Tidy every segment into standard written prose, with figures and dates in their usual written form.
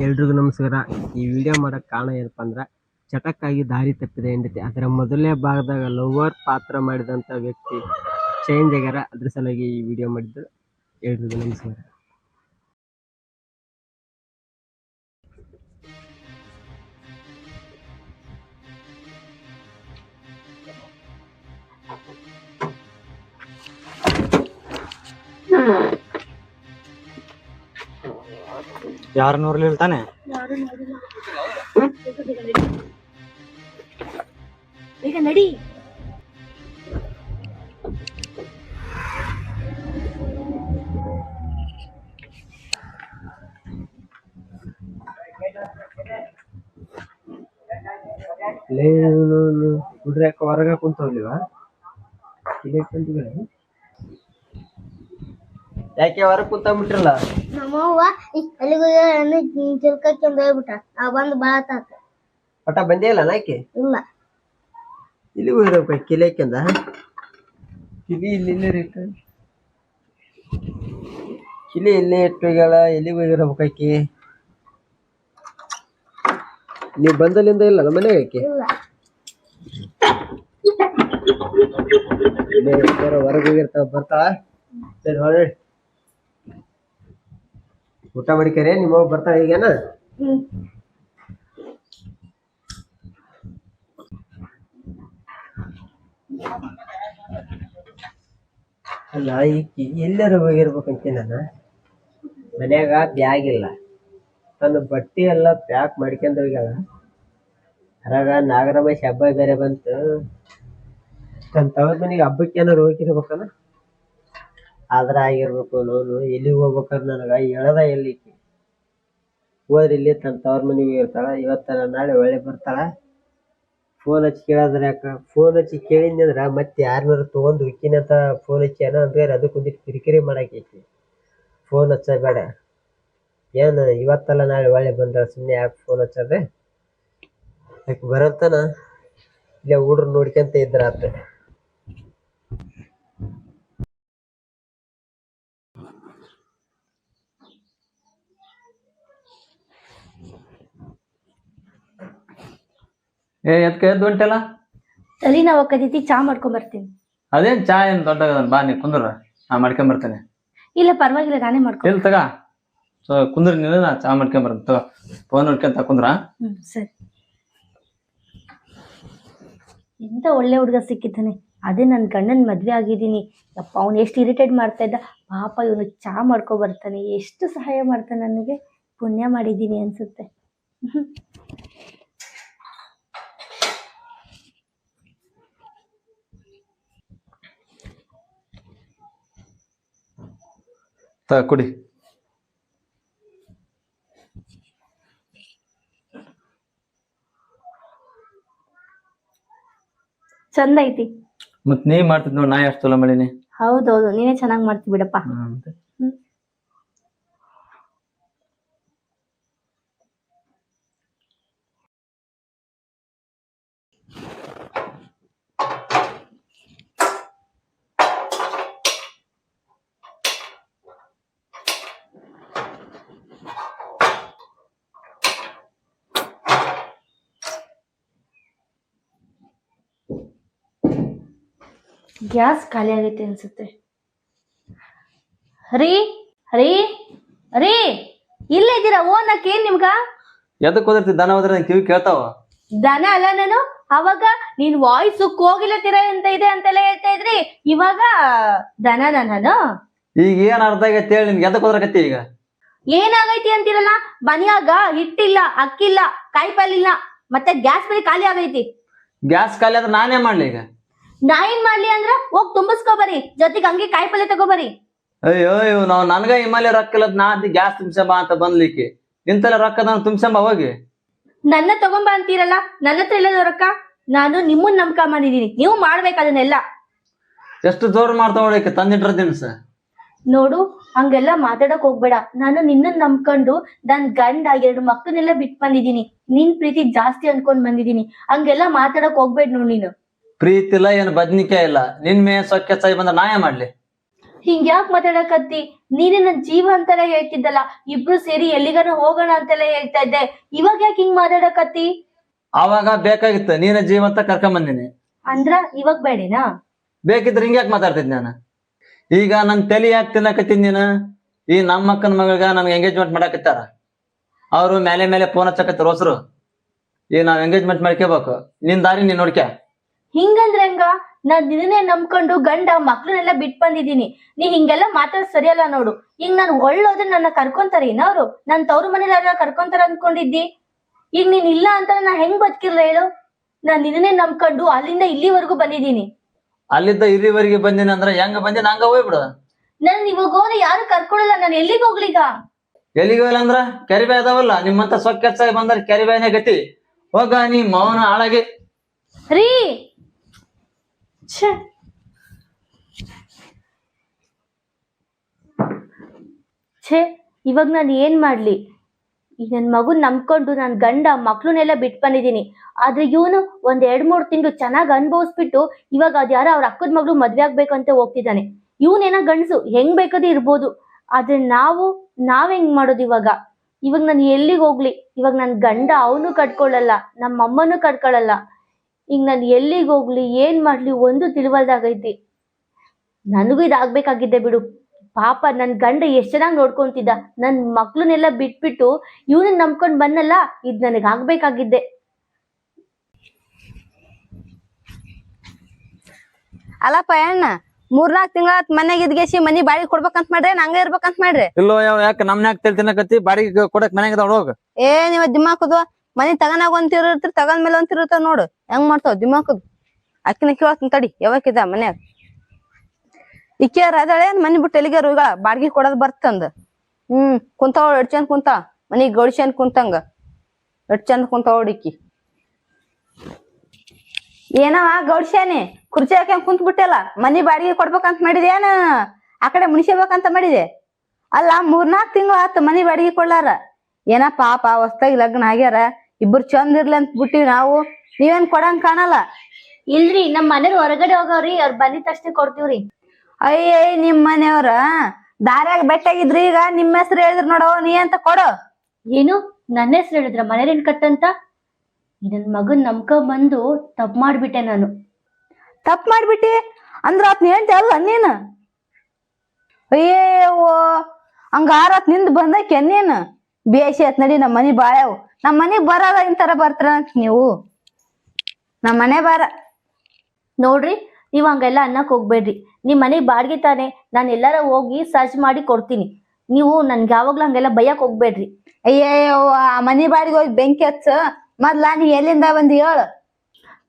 ಎಲ್ರಿಗೂ ನಮಸ್ಕಾರ. ಈ ವಿಡಿಯೋ ಮಾಡಕ್ಕೆ ಕಾರಣ ಏನಪ್ಪ ಅಂದ್ರೆ, ಚಟಕ್ಕಾಗಿ ದಾರಿ ತಪ್ಪಿದ ಹೆಂಡತಿ ಅದರ ಮೊದಲನೇ ಭಾಗದಾಗ ಲವರ್ ಪಾತ್ರ ಮಾಡಿದಂಥ ವ್ಯಕ್ತಿ ಚೇಂಜ್ ಆಗ್ಯಾರ. ಅದ್ರ ಸಲುವಾಗಿ ಈ ವಿಡಿಯೋ ಮಾಡಿದ್ದು. ಎಲ್ರಿಗೂ ನಮಸ್ಕಾರ. ಯಾರು ನೋಡ್ಲಿಲ್ಲ ತಾನೆ? ಈಗ ನಡಿ. ಹುಡ್ರಿ ಯಾಕೆ ಹೊರಗ ಕುಂತವ್ಲಿವ? ಯಾಕೆ ಹೊರಗೆ ಕುಂತಾಗ್ಬಿಟ್ರಲ್ಲ? ನಮ್ಮವ್ವ ಎಲ್ಲಿಗೂ ಚಿಲ್ಕಂದ ಹೋಗ್ಬಿಟ್ಟ. ನಾವ್ ಬಂದು ಬಾಳ ಪಟ ಬಂದೇ ಇಲ್ಲ ನಾಕೆ? ಇಲ್ಲ. ಇಲ್ಲಿ ಹೋಗಿರ್ಬೇಕು ಕಿಲೇಕಂದ. ಕಿಲಿ ಇಲ್ಲಿ ಕಿಲಿ ಇಲ್ಲೇ ಇಟ್ಟುಗಳ ಎಲ್ಲಿಗೆ ಹೋಗಿರ್ಬೇಕಾಕಿ? ನೀವು ಬಂದಲ್ಲಿಂದ ಇಲ್ಲ ನಮ್ಮ ಮನೆಗೆ ಆಕಿ? ಹೊರಗೆ ಹೋಗಿರ್ತಾವ, ಬರ್ತಾಳ. ಸರಿ ಹೊರಡಿ, ಊಟ ಮಾಡಿಕರೆ. ನಿಮ್ಮ ಬರ್ತಾಳ ಈಗೇನ? ಅಲ್ಲ, ಈಕಿ ಎಲ್ಲಾರು ಹೋಗಿರ್ಬೇಕಂತ ನಾನು. ಮನ್ಯಾಗ ಬ್ಯಾಗ್ ಇಲ್ಲ, ತನ್ನ ಬಟ್ಟೆ ಎಲ್ಲ ಪ್ಯಾಕ್ ಮಾಡ್ಕೊಂಡ್ ಹೋಗ್ಯಾಳ. ಹೊರಗ ನಾಗರಮೇಶ್ ಹಬ್ಬ ಬೇರೆ ಬಂತು. ತನ್ನ ತವರ ಮನೆಗೆ ಹಬ್ಬಕ್ಕೆ ಏನಾರು ಹೋಗಿರ್ಬೇಕಲ್ಲ, ಆದ್ರ ಆಗಿರ್ಬೇಕು. ನೋನು ಎಲ್ಲಿಗೆ ಹೋಗ್ಬೇಕಾದ್ರೆ ನನಗ ಹೇಳದ ಎಲ್ಲಿಕ್ಕೆ ಹೋದ್ರೆ ಇಲ್ಲಿ ತನ್ನ ತವರ ಮನೆಗೆ ಇರ್ತಾಳ. ಇವತ್ತರ ನಾಳೆ ಒಳ್ಳೆ ಬರ್ತಾಳ. ಫೋನ್ ಹಚ್ಚಿ ಕೇಳಾದ್ರೆ ಯಾಕ? ಫೋನ್ ಹಚ್ಚಿ ಕೇಳಿದ್ನಂದ್ರ ಮತ್ತೆ ಯಾರನ್ನಾರು ತೊಗೊಂಡು ವಿಕ್ಕಿನಂತ ಫೋನ್ ಹಚ್ಚಿ ಏನೋ ಅಂದ್ರೆ ಅದಕ್ಕೆ ಒಂದಿಟ್ಟು ಕಿರಿಕಿರಿ ಮಾಡಾಕೈತಿ. ಫೋನ್ ಹಚ್ಚಬೇಡ, ಏನು ಇವತ್ತಲ್ಲ ನಾಳೆ ಒಳ್ಳೆ ಬಂದಾಳ, ಸುಮ್ಮನೆ ಯಾಕೆ ಫೋನ್ ಹಚ್ಚದೆ? ಯಾಕೆ ಬರತ್ತಾನ ಇಲ್ಲ ಹುಡ್ರು ನೋಡ್ಕೊಂತ ಇದ್ರಾತ. ಎದ್ಕ ಎದ್ದು ಹೊಂಟೆಲ್ಲ? ತಲಿ ನಾವ್ ಕದೀತಿ, ಚಾ ಮಾಡ್ಕೊಂಡ್ ಬರ್ತೀನಿ. ಅದೇನ್ ಚಾ ಏನ್ ದೊಡ್ಡದನ್, ಬಾ ನೀ ಕುಂದ್ರ, ನಾ ಮಾಡ್ಕೊಂಡ್ ಬರ್ತೇನೆ. ಇಲ್ಲ ಪರವಾಗಿಲ್ಲ, ನಾನೇ ಮಾಡ್ಕೊ. ಇಲ್ಲ ತಗ, ಕುಂದ್ರ ನೀನು, ನಾ ಚಾ ಮಾಡ್ಕೊಂಡ್ ಬರ್ತೇನೆ. ಫೋನ್ ನೋಡ್ಕೊಂತ ಕುಂದ್ರ. ಸರಿ. ಎಂತ ಒಳ್ಳೆ ಹುಡುಗ ಸಿಕ್ಕಿದ್ದಾನೆ. ಅದೇ ನನ್ ಗಂಡನ್ ಮದ್ವೆ ಆಗಿದ್ದೀನಿ. ಯಪ್ಪ, ಅವ್ನು ಎಷ್ಟು ಇರಿಟೇಟ್ ಮಾಡ್ತಾ ಇದ್ದ. ಪಾಪ ಇವನು ಚಾ ಮಾಡ್ಕೊ ಬರ್ತಾನೆ, ಎಷ್ಟು ಸಹಾಯ ಮಾಡ್ತಾನೆ ನನಗೆ. ಪುಣ್ಯ ಮಾಡಿದ್ದೀನಿ ಅನ್ಸುತ್ತೆ. ಕುಡಿ. ಚಂದ ಐತಿ. ಮತ್ ನೀ ಮಾಡ್ತಿದ್ ನೋಡ್, ನಾ ಎಷ್ಟು ಚಲೋ ಮಾಡೀನಿ. ಹೌದೌದು, ನೀನೇ ಚೆನ್ನಾಗ್ ಮಾಡ್ತಿ ಬಿಡಪ್ಪ. ಗ್ಯಾಸ್ ಖಾಲಿ ಆಗೈತೆ ಅನ್ಸುತ್ತೆ. ಹರಿ ಹರಿ ಹರಿ, ಇಲ್ಲೇ ಇದ್ದೀರಾ? ಓನಕ್ ಏನ್ ನಿಮ್ಗ? ಎದಕ್ ಹೋದಿರ್ತಿ? ದನ ಹೋದ್ರೆ ಕಿವಿ ಕೇಳ್ತಾವ? ದನ ಅಲ್ಲ ನಾನು. ಅವಾಗ ನೀನ್ ವಾಯ್ಸ್ ಕೋಗಿಲೆ ತೀರ ಅಂತ ಇದೆ ಅಂತೆಲ್ಲ ಹೇಳ್ತಾ ಇದ್ರಿ, ಇವಾಗ ದನ ನಾನು? ಈಗ ಏನ್ ಅರ್ಥ ಆಗೈತಿ ಹೇಳಿ ನಿಮ್ಗೆ? ಎದಕ್ ಹೋದ್ರಕತ್ತಿ ಈಗ? ಏನಾಗೈತಿ ಅಂತೀರಲ್ಲ, ಮನ್ಯಾಗ ಹಿಟ್ಟಿಲ್ಲ, ಅಕ್ಕಿಲ್ಲ, ಕಾಯಿಪಲ್ಲೆ, ಮತ್ತೆ ಗ್ಯಾಸ್ ಬರೀ ಖಾಲಿ ಆಗೈತಿ. ಗ್ಯಾಸ್ ಖಾಲಿ ಆದ್ರೆ ನಾನೇ ಮಾಡ್ಲಿ ಈಗ? ನಾ ಏನ್ ಮಾಡ್ಲಿ ಅಂದ್ರ ಹೋಗ್ ತುಂಬಿಸ್ಕೊಬರಿ, ಜೊತೆಗೆ ಹಂಗೆ ಕಾಯಿಪಲ್ಲೆ ತಗೋಬರಿ. ಅಯ್ಯೋ ನಾವ್ ನನ್ಗ ಹಿಮಾಲಯ ರೊಕ್ಕ ಇಲ್ಲ, ನಾ ಅಂತಿ ಗ್ಯಾಸ್ ತುಂಬ್ಸಂಬ ಅಂತ ಬಂದ್ಲಿಕ್ಕೆ. ಇಂತೆಲ್ಲ ರೊಕ್ಕ ನಾನು ತುಂಬ್ಸಂಬ ಹೋಗಿ. ನನ್ನ ತಗೊಂಬ ಅಂತೀರಲ್ಲ, ನನ್ನ ಹತ್ರ ಇಲ್ಲ ರೊಕ್ಕ. ನಾನು ನಿಮ್ಮನ್ನ ನಂಬ್ಕ ಮಾಡಿದೀನಿ, ನೀವು ಮಾಡ್ಬೇಕು ಅದನ್ನೆಲ್ಲ. ಎಷ್ಟು ಜೋರ್ ಮಾಡ್ತಾವ ನೋಡಕ್ಕೆ ತಂದಿಟ್ರ ದಿನಸ. ನೋಡು, ಹಂಗೆಲ್ಲ ಮಾತಾಡಕ್ ಹೋಗ್ಬೇಡ. ನಾನು ನಿನ್ನನ್ ನಂಬ್ಕೊಂಡು ನನ್ ಗಂಡ 2 ಮಕ್ಕಳನ್ನೆಲ್ಲ ಬಿಟ್ ಬಂದಿದೀನಿ. ನಿನ್ ಪ್ರೀತಿ ಜಾಸ್ತಿ ಅನ್ಕೊಂಡ್ ಬಂದಿದೀನಿ. ಹಂಗೆಲ್ಲ ಮಾತಾಡಕ್ ಹೋಗ್ಬೇಡ ನೋಡ್ ನೀನು. ಪ್ರೀತಿ ಇಲ್ಲ, ಏನು ಬದ್ನಿಕಾಯಿ ಇಲ್ಲ. ನಿನ್ ಮೇ ಸೊಕ್ಕೆ ಸಾಯಿ ಬಂದ ನಾ ಏನ್ ಮಾಡ್ಲಿ? ಹಿಂಗ್ ಯಾಕೆ ಮಾತಾಡಕತ್ತಿ? ನೀನೇ ನನ್ ಜೀವ ಅಂತೆಲ್ಲ ಹೇಳ್ತಿದ್ದಲ್ಲ, ಇಬ್ರು ಸೇರಿ ಎಲ್ಲಿಗಾನ ಹೋಗೋಣ ಅಂತೆಲ್ಲ ಹೇಳ್ತಾ ಇದ್ದೆ. ಇವಾಗ ಯಾಕೆ ಹಿಂಗ್ ಮಾತಾಡಕತ್ತಿ? ಅವಾಗ ಬೇಕಾಗಿತ್ತು, ನೀನ ಜೀವ ಅಂತ ಕರ್ಕೊಂಡ್ ಬಂದಿನಿ. ಅಂದ್ರ ಇವಾಗ ಬೇಡೇನಾ? ಬೇಕಿದ್ರೆ ಹಿಂಗ್ಯಾಕ್ ಮಾತಾಡ್ತಿದ್ ನಾನು? ಈಗ ನನ್ ತಲೆ ಯಾಕೆ ತಿನ್ನಕತ್ತಿದ್ ನೀನು? ಈ ನಮ್ಮ ಅಕ್ಕನ ಮಗಳಿಗೆ ನಮ್ಗೆ ಎಂಗೇಜ್ಮೆಂಟ್ ಮಾಡಾಕತ್ತಾರ. ಅವ್ರು ಮೇಲೆ ಮೇಲೆ ಫೋನ್ ಹಚ್ಚಕತ್ತಾರ ಹೊಸರು. ಈಗ ನಾವ್ ಎಂಗೇಜ್ಮೆಂಟ್ ಮಾಡ್ಕೋಬೇಕು. ನಿನ್ ದಾರಿ ನೀನ್ ನೋಡ್ಕ್ಯಾ. ಹಿಂಗಂದ್ರೆ ಹೆಂಗ? ನಾನ್ ನಿನ್ನೆ ನಂಬ್ಕೊಂಡು ಗಂಡ ಮಕ್ಳನ್ನೆಲ್ಲ ಬಿಟ್ ಬಂದಿದೀನಿ. ನೀ ಹಿಂಗೆಲ್ಲ ಮಾತಾಡ್ ಸರಿಯಲ್ಲ ನೋಡು. ಈಗ ನಾನ್ ಒಳ್ಳೋದ್ರೆ ನನ್ನ ಕರ್ಕೊಂತಾರ ಅವ್ರು? ನನ್ ತವ್ರ ಮನೇಲಿ ಕರ್ಕೊಂತಾರ ಅನ್ಕೊಂಡಿದ್ದಿ? ಈಗ ನೀನ್ ಇಲ್ಲ ಅಂತ ನಾ ಹೆಂಗ್ ಬದುಕಿರ್ಲ ಹೇಳು? ನಾನ್ ನಿನ್ನೆ ನಂಬ್ಕೊಂಡು ಅಲ್ಲಿಂದ ಇಲ್ಲಿವರೆಗೂ ಬಂದಿದೀನಿ. ಅಲ್ಲಿದ್ದ ಇಲ್ಲಿವರೆಗೆ ಬಂದಿನಿ ಅಂದ್ರ ಹೆಂಗ ಬಂದಿನ ಹಂಗ ಹೋಗ್ಬಿಡು. ನನ್ ಇವಾಗ ಹೋದ್ರೆ ಯಾರು ಕರ್ಕೊಳಲ್ಲ. ನಾನು ಎಲ್ಲಿಗೆ ಹೋಗ್ಲಿಗ? ಎಲ್ಲಿಗೆ ಹೋಗಲ್ಲ ಅಂದ್ರ ಕೆರಿಬಾಯಿ ಅದಾವಲ್ಲ, ನಿಮ್ಮಂತ ಸೊಕ್ಕೆಚ್ಚಾಗಿ ಬಂದ್ರ ಕೆರಿಬಾಯಿನೇ ಗತಿ. ಹೋಗ ನೀ ಮೌನ ಹಾಳಾಗಿ. ರೀ ಛೇ, ಇವಾಗ ನಾನು ಏನ್ ಮಾಡ್ಲಿ? ಈಗ ನನ್ ಮಗುನ್ ನಂಬ್ಕೊಂಡು ನನ್ ಗಂಡ ಮಕ್ಳನ್ನೆಲ್ಲ ಬಿಟ್ ಬಂದಿದೀನಿ. ಆದ್ರೆ ಇವನು ಒಂದ್ 2-3 ತಿಂಗಳು ಚೆನ್ನಾಗ್ ಅನ್ಭವಿಸ್ಬಿಟ್ಟು ಇವಾಗ ಅದ್ಯಾರ ಅವ್ರ ಅಕ್ಕದ ಮಗಳು ಮದ್ವೆ ಆಗ್ಬೇಕಂತ ಹೋಗ್ತಿದ್ದಾನೆ. ಇವನೇನ ಗಂಡ್ಸು, ಹೆಂಗ್ ಬೇಕಾದ್ರೂ ಇರ್ಬೋದು. ಆದ್ರೆ ನಾವ್ ಹೆಂಗ್ ಮಾಡೋದು ಇವಾಗ? ಇವಾಗ ನಾನು ಎಲ್ಲಿಗೆ ಹೋಗ್ಲಿ? ಇವಾಗ ನನ್ ಗಂಡ ಅವನು ಕಟ್ಕೊಳ್ಳಲ್ಲ, ನಮ್ಮ ಅಮ್ಮನೂ ಕಟ್ಕೊಳ್ಳಲ್ಲ. ಈಗ ನಾನು ಎಲ್ಲಿಗೆ ಹೋಗ್ಲಿ, ಏನ್ ಮಾಡ್ಲಿ ಒಂದು ತಿಳಿವಲ್ದಾಗೈತಿ. ನನಗೂ ಇದಾಗ್ಬೇಕಾಗಿದ್ದೆ ಬಿಡು. ಪಾಪ ನನ್ ಗಂಡ ಎಷ್ಟ್ ಚೆನ್ನಾಗಿ ನೋಡ್ಕೊಂತಿದ್ದ. ನನ್ ಮಕ್ಳನ್ನೆಲ್ಲ ಬಿಟ್ಬಿಟ್ಟು ಇವನನ್ನ ನಂಬ್ಕೊಂಡ್ ಬಂದಲ್ಲ, ಇದ್ ನನಗ್ ಆಗ್ಬೇಕಾಗಿದ್ದೆ. ಅಲ್ಲಪ್ಪ ಅಣ್ಣ, 3-4 ತಿಂಗಳ ಮನೆಗೆ ಇದ್ಗೇಸಿ ಮನಿ ಬಾಡಿಗೆ ಕೊಡ್ಬೇಕಂತ ಮಾಡ್ರಿ, ಹಂಗ ಇರ್ಬೇಕಂತ ಮಾಡ್ರಿ. ಇಲ್ಲೋ ಯಾಕೆ ನಮ್ನ್ಯಾಕ ತಲೆ ತಿನ್ನಕತ್ತಿ? ಬಾಡಿಗೆ ಕೊಡಕ್ ಮನೆಗೆ ಹೋಗ. ನೀವ್ ದಿಮಾಕದು ಮನಿ ತಗನಾಗ ಒಂತಿರ್ತೀರಿ, ತಗಂದ್ಮೇಲೆ ಒಂತಿರ್ತಾವ ನೋಡು. ಹೆಂಗ್ ಮಾಡ್ತಾವ ದಿಮಾಕದು? ಅಕ್ಕಿನ ಕೇಳತ್ನ ತಡಿ, ಯಾವಾಕಿದ ಮನ್ಯಾಗ ಇಕ್ಕಿಯಾರ ಅದಳೆ ಮನಿ ಬಿಟ್ಟು ಎಲ್ಲಿಗೆ ರುಗಳ ಬಾಡಿಗೆ ಕೊಡೋದ್ ಬರ್ತಂದ. ಕುಂತಾವ ಎಡ್ ಚಂದ ಕುಂತಾಳ ಮನಿ ಗೌಡ್ಸ್ಯಂದ್ ಕುಂತಂಗ ಎಡ್ ಚಂದ ಕುಂತಾವ ಹುಡುಕಿ. ಏನವ ಗೌಡ್ಸ್ಯಾನಿ, ಕುರ್ಚಿ ಹಾಕ್ಯಂಗ್ ಕುಂತ್ ಬಿಟ್ಟೆಲ್ಲ, ಮನಿ ಬಾಡಿಗೆ ಕೊಡ್ಬೇಕಂತ ಮಾಡಿದೆ ಏನ ಆ ಕಡೆ ಮುನಿಸ್ಬೇಕಂತ ಮಾಡಿದೆ? ಅಲ್ಲ 3-4 ತಿಂಗಳು ಆತ ಮನಿ ಬಾಡಿಗೆ ಕೊಡ್ಲಾರ. ಏನ ಪಾಪ ಹೊಸ್ತಾಗಿ ಲಗ್ನ ಆಗ್ಯಾರ, ಇಬ್ಬರು ಚಂದ ಇರ್ಲಿ ಅಂತ ಬಿಟ್ಟಿವಿ ನಾವು. ನೀವೇನ್ ಕೊಡಂಗ್ ಕಾಣಲ್ಲ. ಇಲ್ರಿ, ನಮ್ ಮನೇಲಿ ಹೊರಗಡೆ ಹೋಗವ್ರಿ, ಅವ್ರ ಬಂದಿದ ತಕ್ಷಣ ಕೊಡ್ತೀವ್ರಿ. ಅಯ್ಯ ನಿಮ್ ಮನೆಯವ್ರ ದಾರ್ಯಾಗ ಬೆಟ್ಟಾಗಿದ್ರಿ, ಈಗ ನಿಮ್ ಹೆಸರು ಹೇಳಿದ್ರು ನೋಡವ, ನೀ ಅಂತ ಕೊಡು. ಏನು ನನ್ನ ಹೆಸರು ಹೇಳಿದ್ರ ಮನೇಲಿ ಕಟ್ಟಂತ? ನನ್ ಮಗನ್ ನಂಬ್ಕೊಂಡ್ ಬಂದು ತಪ್ಪು ಮಾಡ್ಬಿಟ್ಟೆ ನಾನು. ತಪ್ಪು ಮಾಡ್ಬಿಟ್ಟಿ ಅಂದ್ರ ಆತ್ ಹೇಳ್ತಿ ಅಲ್ಲ ನೀನು? ಅಯ್ಯೋ ಹಂಗಾರತ್ ನಿಂದ ಬಂದಕ್ಕೆ ನೀನು ಬೇಸಿ ಆತ್ ನಡಿ. ನಮ್ಮ ಮನಿ ಬಾಳ್ಯಾವು, ನಮ್ಮ ಮನಿಗ್ ಬರಲ್ಲ ಇಂತರ ಬರ್ತಾರ ನೀವು. ನಮ್ಮ ಮನೆ ಬಾರ ನೋಡ್ರಿ, ನೀವ್ ಹಂಗೆಲ್ಲ ಅನ್ನಕ್ ಹೋಗ್ಬೇಡ್ರಿ. ನಿಮ್ ಮನೆಗ್ ಬಾಡ್ಗೆ ತಾನೆ, ನಾನು ಎಲ್ಲಾರ ಹೋಗಿ ಸರ್ಚ್ ಮಾಡಿ ಕೊಡ್ತೀನಿ. ನೀವು ನನ್ಗೆ ಯಾವಾಗ್ಲೂ ಹಂಗೆಲ್ಲ ಬಯಕ್ ಹೋಗ್ಬೇಡ್ರಿ. ಅಯ್ಯೋ ಆ ಮನಿ ಬಾಡಿಗೆ ಹೋಗಿ ಬೆಂಕಿ ಹಚ್ಚ ಮೊದ್ಲ. ನೀ ಎಲ್ಲಿಂದ ಬಂದಿ ಹೇಳು?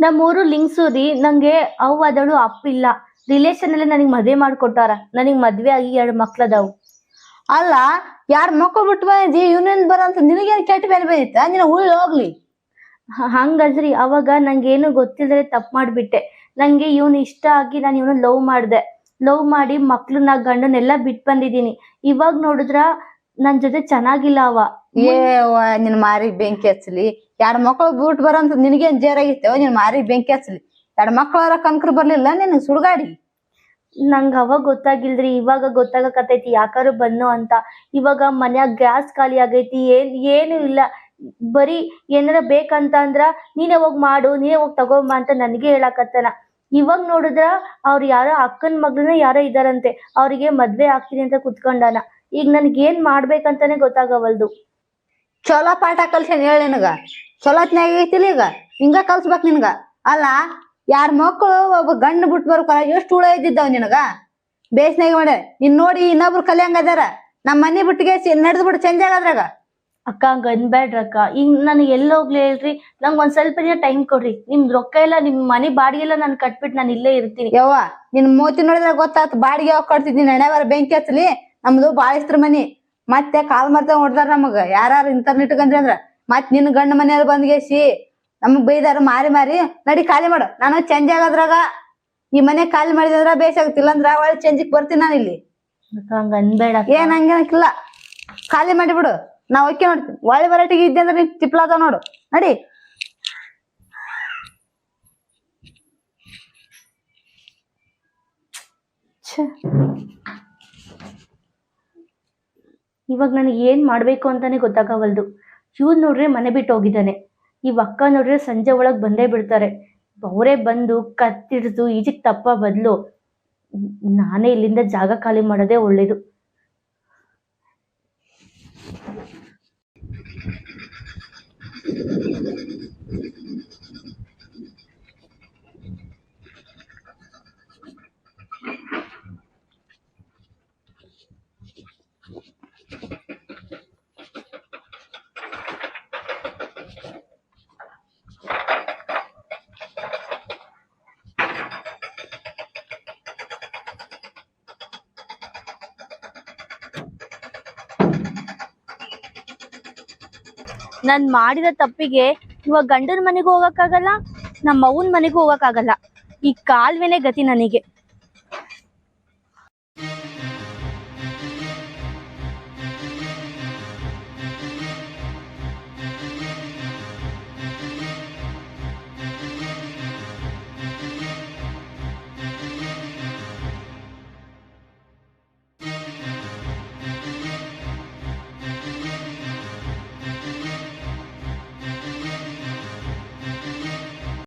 ನಮ್ಮೂರು ಲಿಂಗ್ಸೂರಿ. ನಂಗೆ ಅವ್ವ ಅದಳು ಅಪ್ಪಿಲ್ಲ. ರಿಲೇಷನ್ ಅಲ್ಲಿ ನನಗ್ ಮದ್ವೆ ಮಾಡ್ಕೊಟ್ಟಾರ. ನನಗ್ ಮದ್ವೆ ಆಗಿ 2 ಮಕ್ಳದಾವು. ಅಲ್ಲ, ಯಾರ ಮಕ್ಕಳು ಬಿಟ್ಟು ಬಂದಿ, ಇವನಿಂದ ಬರಂತ ನಿನಗೇನು ಕೆಟ್ಟ ಮೇಲೆ ಬಂದಿತ್ತ? ನೀನು ಉಳ್ಳಿ ಹೋಗ್ಲಿ. ಹಂಗಲ್ರಿ, ಅವಾಗ ನಂಗೇನು ಗೊತ್ತಿಲ್ಲದೆ ತಪ್ಪು ಮಾಡ್ಬಿಟ್ಟೆ. ನಂಗೆ ಇವನು ಇಷ್ಟ ಆಗಿ ನಾನು ಇವನು ಲವ್ ಮಾಡಿ ಮಕ್ಳನ್ನ ಗಂಡನೆಲ್ಲ ಬಿಟ್ ಬಂದಿದೀನಿ. ಇವಾಗ ನೋಡಿದ್ರ ನನ್ ಜೊತೆ ಚೆನ್ನಾಗಿಲ್ಲ ಅವ. ನಿನ್ ಮಾರಿ ಬೆಂಕಿ ಹಚ್ಚಲಿ. 2 ಮಕ್ಕಳು ಬಿಟ್ಟು ಬರಂತ ನಿನಗೇನ್ ಜೇರಾಗಿತ್ತೇವ? ನಿನ್ ಮಾರಿ ಬೆಂಕಿ ಹಚ್ಚಲಿ. 2 ಮಕ್ಕಳಾರ ಕನ್ಕರ್ ಬರ್ಲಿಲ್ಲ ನಿನ್ ಸುಡ್ಗಾಡಿ? ನಂಗ ಅವಾಗ ಗೊತ್ತಾಗಿಲ್ರಿ, ಇವಾಗ ಗೊತ್ತಾಗಕತ್ತೈತಿ ಯಾಕಾರು ಬನ್ನು ಅಂತ. ಇವಾಗ ಮನ್ಯಾಗ ಗ್ಯಾಸ್ ಖಾಲಿ ಆಗೈತಿ, ಏನು ಇಲ್ಲ. ಬರೀ ಏನಾರ ಬೇಕಂತ ಅಂದ್ರ ನೀನೇ ಹೋಗ್ ಮಾಡು, ನೀನೇ ಹೋಗ್ ತಗೊಂಬ ಅಂತ ನನಗೆ ಹೇಳಕತ್ತಾನ. ಇವಾಗ ನೋಡಿದ್ರ ಅವ್ರು ಯಾರೋ ಅಕ್ಕನ ಮಗಳನ್ನ ಯಾರೋ ಇದಾರಂತೆ, ಅವ್ರಿಗೆ ಮದ್ವೆ ಆಗ್ತೀನಿ ಅಂತ ಕುತ್ಕೊಂಡಾನ. ಈಗ ನನ್ಗೇನ್ ಮಾಡ್ಬೇಕಂತಾನೆ ಗೊತ್ತಾಗವಲ್ದು. ಚಲೋ ಪಾಠ ಕಲ್ಸೇನ್ ಹೇಳ ನಿನಗ? ಚಲೋತ್ನಾಗ ಐತಿಲ್ಲ ಈಗ, ಹಿಂಗ ಕಲ್ಸ್ಬೇಕ್ ನಿನ್ಗ. ಅಲ್ಲ, 2 ಮಕ್ಕಳು ಒಬ್ಬ ಗಂಡ ಬಿಟ್ಟು ಬರ್ಬೇಕಲ್ಲ, ಎಷ್ಟು ಹುಳ ಇದ್ದಿದ್ದಾವ್ ನಿನಗ? ಬೇಸ್ನಾಗ ಮಾಡ್ಯ ಇನ್ ನೋಡಿ ಇನ್ನೊಬ್ರು ಕಲಿಯಂಗ ಅದಾರ. ನಮ್ಮ ಮನಿ ಬಿಟ್ಟಿಗೆ ನಡೆದ್ ಬಿಟ್ಟು ಚೇಂಜ್ ಆಗದ್ರಾಗ. ಅಕ್ಕ ಹಂಗ ಅನ್ಬೇಡ್ರಕ್ಕ. ಈಗ ನಾನು ಎಲ್ಲೋಗ್ಲಿ ಹೇಳ್ರಿ? ನಂಗೆ ಒಂದ್ ಸ್ವಲ್ಪ ದಿನ ಟೈಮ್ ಕೊಡ್ರಿ. ನಿಮ್ ರೊಕ್ಕ ಎಲ್ಲ, ನಿಮ್ ಮನೆ ಬಾಡಿಗೆ ಎಲ್ಲ ನಾನು ಕಟ್ಬಿಟ್ಟು ನಾನು ಇಲ್ಲೇ ಇರ್ತೀನಿ. ಯವ್ವ, ನಿನ್ ಮೂತಿ ನೋಡಿದ್ರ ಗೊತ್ತಾತ್ ಬಾಡಿಗೆ ಯಾವಾಗ ಕೊಡ್ತಿದ್ದೀನಿ. ಹಣೆಬಾರ ಬೆಂಕಿ ಹಚ್ಚಲಿ. ನಮ್ದು ಬಾಳಿಸ್ತ್ರ ಮನಿ. ಮತ್ತೆ ಕಾಲ್ ಮರ್ತ ಹೊಡ್ದಾರ ನಮಗ ಯಾರು ಇಂಟರ್ನೆಟ್ ಗಂದ್ರಿ ಅಂದ್ರ. ಮತ್ ನಿನ್ ಗಂಡ ಮನೆಯವ್ರು ಬಂದ್ಗೇಸಿ ನಮಗ್ ಬೈದಾರ ಮಾರಿ ನಡಿ ಖಾಲಿ ಮಾಡು. ನಾನು ಚೇಂಜ್ ಆಗೋದ್ರಾಗ ಈ ಮನೆ ಖಾಲಿ ಮಾಡಿದ್ರ ಬೇಸಾಗತ್ತಿಲ್ಲ ಅಂದ್ರ ಒಳ್ಳೆ ಚೇಂಜಿಗ್ ಬರ್ತೀನಿ ನಾನು ಇಲ್ಲಿ. ಹಂಗ ಅನ್ಬೇಡ. ಏನ್ ಹಂಗೇನಕ್ಕಿಲ್ಲ, ಖಾಲಿ ಮಾಡಿಬಿಡು. ನಾವ್ ಓಕೆ ನೋಡ್ತೀನಿ. ಒಳ್ಳೆ ವೆರೈಟಿಗೆ ಇದ್ದೆ ಅಂದ್ರೆ ನೀನ್ ತಿಪ್ಲಾದ ನೋಡು. ನಡಿ. ಛೆ ಇವಾಗ ನನಗೆ ಏನು ಮಾಡಬೇಕು ಅಂತಾನೆ ಗೊತ್ತಾಗವಲ್ದು. ಇವ್ನು ನೋಡ್ರೆ ಮನೆ ಬಿಟ್ಟು ಹೋಗಿದ್ದಾನೆ, ಈ ಅಕ್ಕ ನೋಡ್ರೆ ಸಂಜೆ ಒಳಗೆ ಬಂದೇ ಬಿಡ್ತಾರೆ. ಅವರೇ ಬಂದು ಕತ್ತಿಡ್ದು ಈಜಿಗೆ ತಪ್ಪ ಬದಲು ನಾನೇ ಇಲ್ಲಿಂದ ಜಾಗ ಖಾಲಿ ಮಾಡೋದೇ ಒಳ್ಳೇದು. ನಾನು ಮಾಡಿದ ತಪ್ಪಿಗೆ ಇವಾಗ ಗಂಡನ ಮನೆಗೂ ಹೋಗಕ್ಕಾಗಲ್ಲ, ನಮ್ಮ ಅವ್ವನ ಮನೆಗೂ ಹೋಗಕ್ಕಾಗಲ್ಲ. ಈ ಕಾಲುವೆನೇ ಗತಿ ನನಗೆ.